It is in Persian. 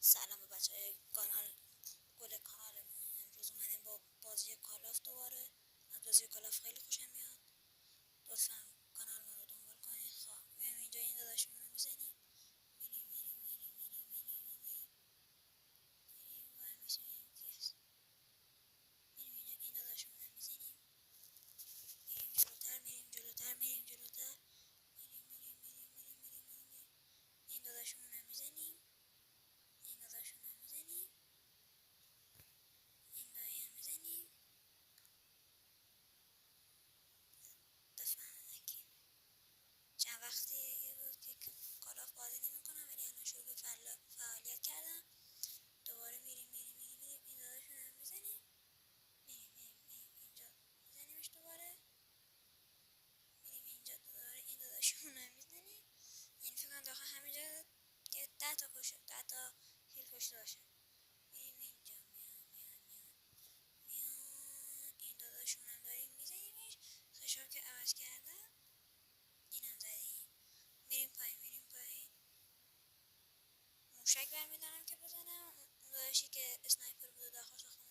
سلام به بچه های کانال گل کانال. امروز اومدیم با بازی کالاف دوباره. از بازی کالاف خیلی خوشم میاد. لطفا کانال ما رو دنبال کنید. خب میایم اینجا این داداشمون رو میزنیم. میریم این داداشمون رو میزنیم. میریم جلوتر این داداشمون رو میزنیم. این داداشمون رو میزنیم. این دایی هم میزنیم. بفهمکی چند وقتی بود که کالاف بازی نمیکنم، ولی الان شروع به فعالیت کردم. دوباره میریم این داداشمون رو میزنیم. اینجا میزنیمش دوباره. میریم اینجا دوباره این داداشمون رو میزنیم. یعنی فکر کنم داخل همینجا یه 10 تا هیل کشته باشه. میریم اینجا این داداشمون هم داریم میزنیمش. خشاب که عوض کردم. اینم زدیم. میریم پایین. موشک برمیدارم که بزنم. اون داداشی که اسنایپر بوده داخل ساختمون